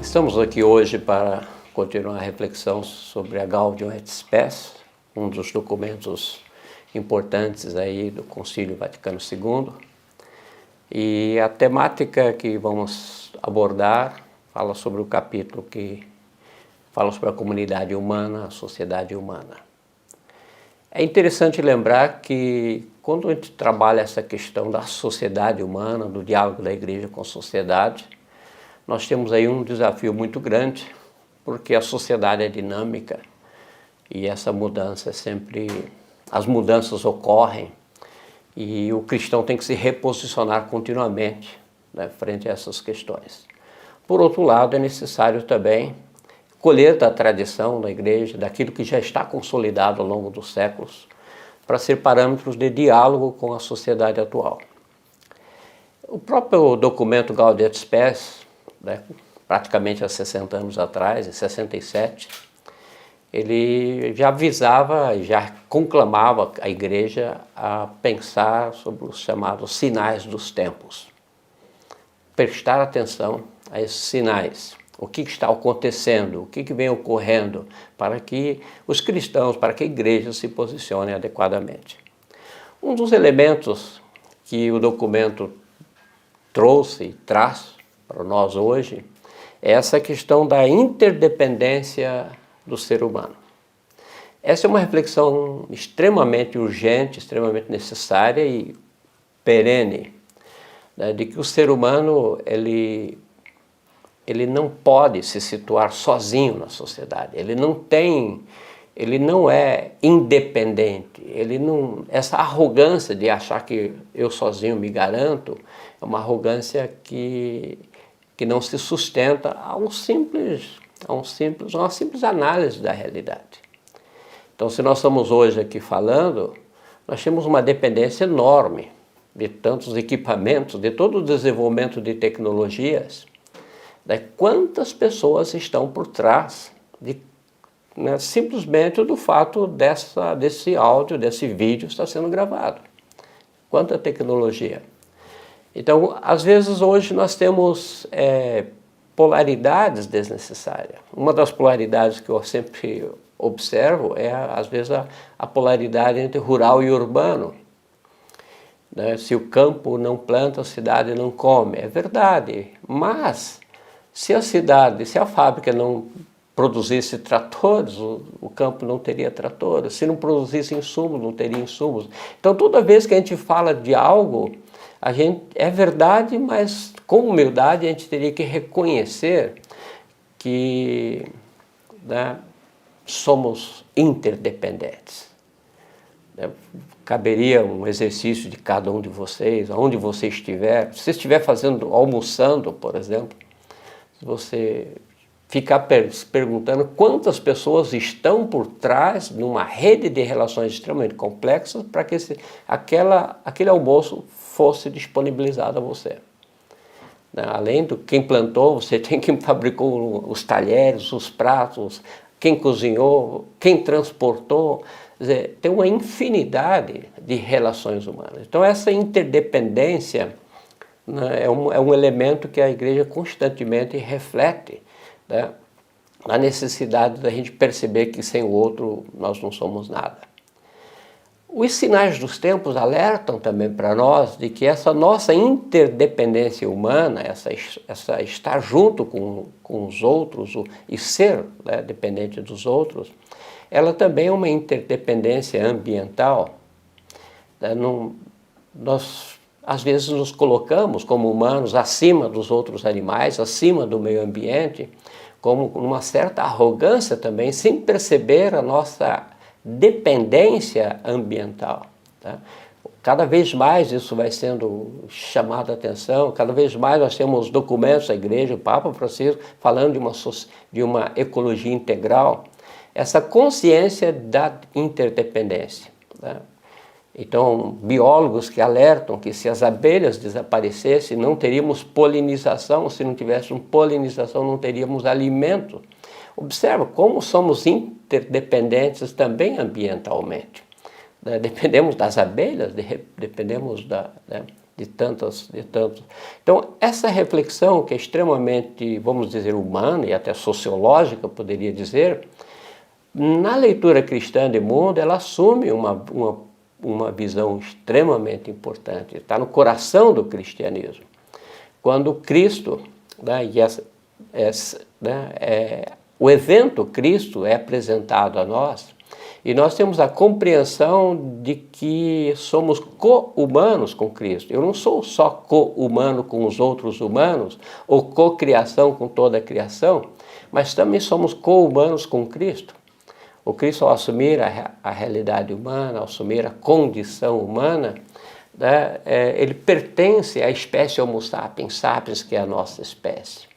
Estamos aqui hoje para continuar a reflexão sobre a Gaudium et Spes, um dos documentos importantes aí do Concílio Vaticano II. E a temática que vamos abordar fala sobre o capítulo que fala sobre a comunidade humana, a sociedade humana. É interessante lembrar que quando a gente trabalha essa questão da sociedade humana, do diálogo da igreja com a sociedade, nós temos aí um desafio muito grande, porque a sociedade é dinâmica e essa mudança as mudanças ocorrem e o cristão tem que se reposicionar continuamente, né, frente a essas questões. Por outro lado, é necessário também colher da tradição da igreja, daquilo que já está consolidado ao longo dos séculos, para ser parâmetros de diálogo com a sociedade atual. O próprio documento Gaudium et Spes, né, praticamente há 60 anos atrás, em 67, ele já avisava e já conclamava a igreja a pensar sobre os chamados sinais dos tempos. Prestar atenção a esses sinais, o que está acontecendo, o que vem ocorrendo, para que os cristãos, para que a igreja se posicione adequadamente. Um dos elementos que o documento trouxe e traz para nós hoje é essa questão da interdependência do ser humano. Essa é uma reflexão extremamente urgente, extremamente necessária e perene, né, de que o ser humano ele não pode se situar sozinho na sociedade, ele não é independente, essa arrogância de achar que eu sozinho me garanto é uma arrogância que não se sustenta a uma simples análise da realidade. Então, se nós estamos hoje aqui falando, nós temos uma dependência enorme de tantos equipamentos, de todo o desenvolvimento de tecnologias, né? Quantas pessoas estão por trás né, simplesmente do fato desse áudio, desse vídeo estar sendo gravado. Quanta tecnologia. Então, às vezes hoje nós temos polaridades desnecessárias. Uma das polaridades que eu sempre observo é, às vezes, a polaridade entre rural e urbano. Né? Se o campo não planta, a cidade não come. É verdade, mas se a fábrica não produzisse tratores, o campo não teria tratores. Se não produzisse insumos, não teria insumos. Então, toda vez que a gente fala de algo, é verdade, mas com humildade a gente teria que reconhecer que, né, somos interdependentes. Caberia um exercício de cada um de vocês, aonde você estiver. Se você estiver almoçando, por exemplo, se você ficar se perguntando quantas pessoas estão por trás de uma rede de relações extremamente complexas para que aquele almoço fosse disponibilizado a você. Além do quem plantou, você tem quem fabricou os talheres, os pratos, quem cozinhou, quem transportou. Quer dizer, tem uma infinidade de relações humanas. Então, essa interdependência, né, é um elemento que a igreja constantemente reflete, né, a necessidade da gente perceber que sem o outro nós não somos nada. Os sinais dos tempos alertam também para nós de que essa nossa interdependência humana, essa estar junto com os outros e ser, né, dependente dos outros, ela também é uma interdependência ambiental. Né? Nós, às vezes, nos colocamos como humanos acima dos outros animais, acima do meio ambiente, como uma certa arrogância também, sem perceber a nossa dependência ambiental. Tá? Cada vez mais isso vai sendo chamado a atenção, cada vez mais nós temos documentos da igreja, o Papa Francisco, falando de uma ecologia integral, essa consciência da interdependência. Tá? Então, biólogos que alertam que se as abelhas desaparecessem, não teríamos polinização, se não tivéssemos polinização, não teríamos alimento. Observa como somos interdependentes também ambientalmente. Dependemos das abelhas, dependemos de tantos. Então, essa reflexão que é extremamente, vamos dizer, humana e até sociológica, poderia dizer, na leitura cristã de mundo, ela assume uma visão extremamente importante, está no coração do cristianismo. Quando Cristo, né, o evento Cristo é apresentado a nós, e nós temos a compreensão de que somos co-humanos com Cristo. Eu não sou só co-humano com os outros humanos, ou co-criação com toda a criação, mas também somos co-humanos com Cristo. O Cristo, ao assumir a realidade humana, ao assumir a condição humana, né, ele pertence à espécie Homo sapiens, sapiens, que é a nossa espécie.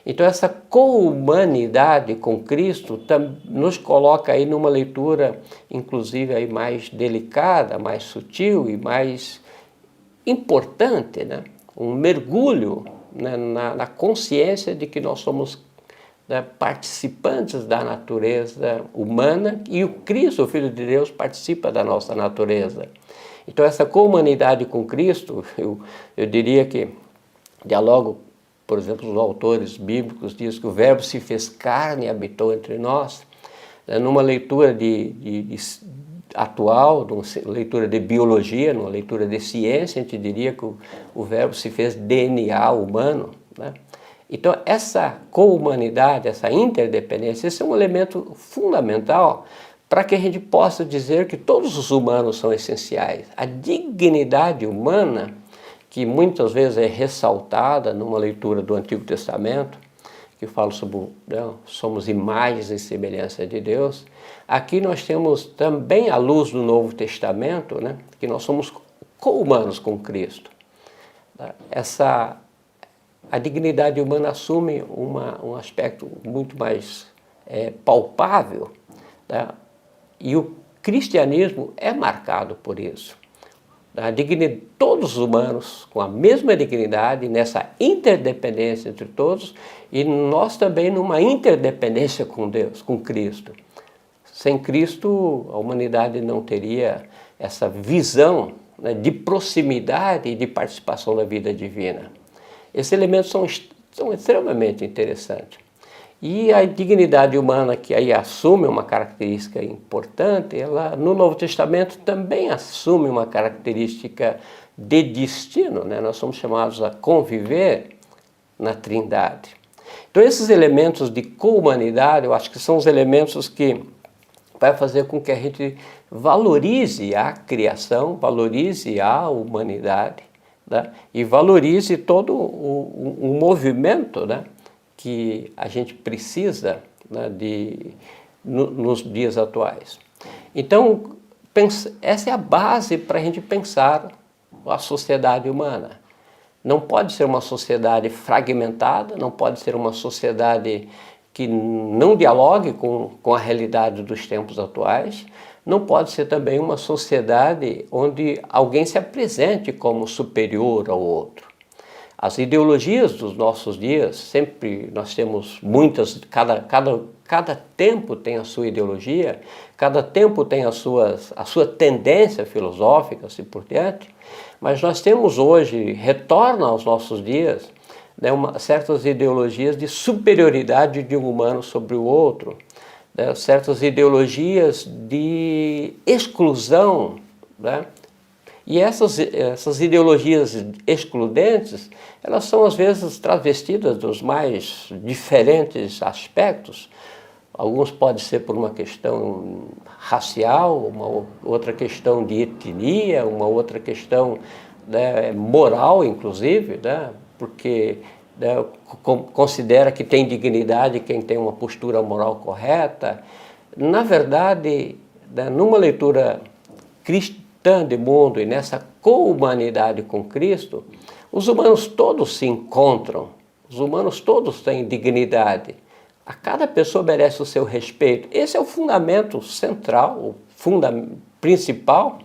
Então essa co-humanidade com Cristo nos coloca aí numa leitura, inclusive, aí mais delicada, mais sutil e mais importante, né? Um mergulho, né, na consciência de que nós somos, né, participantes da natureza humana, e o Cristo, o Filho de Deus, participa da nossa natureza. Então essa co-humanidade com Cristo, eu diria que dialogo, por exemplo, os autores bíblicos dizem que o Verbo se fez carne e habitou entre nós. Numa leitura atual, numa leitura de biologia, numa leitura de ciência, a gente diria que o Verbo se fez DNA humano, né? Então, essa co-humanidade, essa interdependência, esse é um elemento fundamental para que a gente possa dizer que todos os humanos são essenciais. A dignidade humana, que muitas vezes é ressaltada numa leitura do Antigo Testamento, que fala sobre, né, somos imagens e semelhança de Deus. Aqui nós temos também a luz do Novo Testamento, né, que nós somos co-humanos com Cristo. A dignidade humana assume um aspecto muito mais palpável, né, e o cristianismo é marcado por isso. Todos os humanos com a mesma dignidade, nessa interdependência entre todos, e nós também numa interdependência com Deus, com Cristo. Sem Cristo, a humanidade não teria essa visão, né, de proximidade e de participação da vida divina. Esses elementos são extremamente interessantes. E a dignidade humana, que aí assume uma característica importante, ela no Novo Testamento também assume uma característica de destino, né? Nós somos chamados a conviver na Trindade. Então esses elementos de co-humanidade, eu acho que são os elementos que vai fazer com que a gente valorize a criação, valorize a humanidade, né? E valorize todo um movimento, né, que a gente precisa, né, nos dias atuais. Então, essa é a base para a gente pensar a sociedade humana. Não pode ser uma sociedade fragmentada, não pode ser uma sociedade que não dialogue com a realidade dos tempos atuais, não pode ser também uma sociedade onde alguém se apresente como superior ao outro. As ideologias dos nossos dias, sempre nós temos muitas, cada tempo tem a sua ideologia, cada tempo tem a sua tendência filosófica, assim por diante, mas nós temos hoje, retorna aos nossos dias, né, certas ideologias de superioridade de um humano sobre o outro, né, certas ideologias de exclusão, né? E essas ideologias excludentes, elas são às vezes travestidas dos mais diferentes aspectos. Alguns podem ser por uma questão racial, uma outra questão de etnia, uma outra questão, né, moral, inclusive, né, porque, né, considera que tem dignidade quem tem uma postura moral correta. Na verdade, né, numa leitura cristã de mundo e nessa co-humanidade com Cristo, os humanos todos se encontram, os humanos todos têm dignidade. A cada pessoa merece o seu respeito. Esse é o fundamento central, o fundamento principal,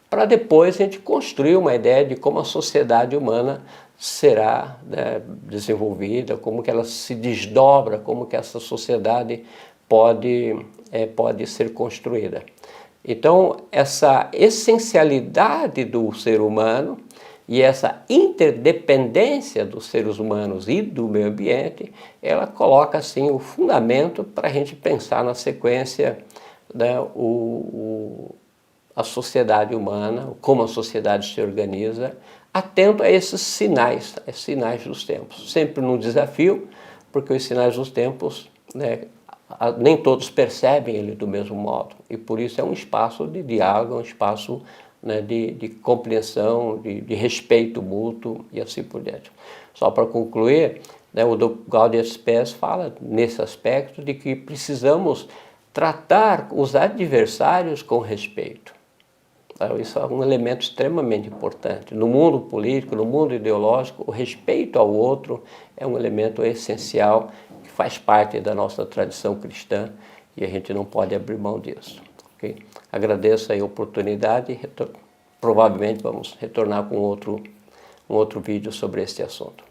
para depois a gente construir uma ideia de como a sociedade humana será, né, desenvolvida, como que ela se desdobra, como que essa sociedade pode ser construída. Então, essa essencialidade do ser humano E essa interdependência dos seres humanos e do meio ambiente, ela coloca assim o fundamento para a gente pensar na sequência, né, a sociedade humana, como a sociedade se organiza, atento a esses sinais dos tempos. Sempre num desafio, porque os sinais dos tempos, né, nem todos percebem ele do mesmo modo. E por isso é um espaço de diálogo, um espaço, né, de compreensão, de respeito mútuo e assim por diante. Só para concluir, né, o Gaudium et Spes fala nesse aspecto de que precisamos tratar os adversários com respeito. Isso é um elemento extremamente importante. No mundo político, no mundo ideológico, o respeito ao outro é um elemento essencial que faz parte da nossa tradição cristã e a gente não pode abrir mão disso. Okay? Agradeço aí a oportunidade e provavelmente vamos retornar com um outro vídeo sobre este assunto.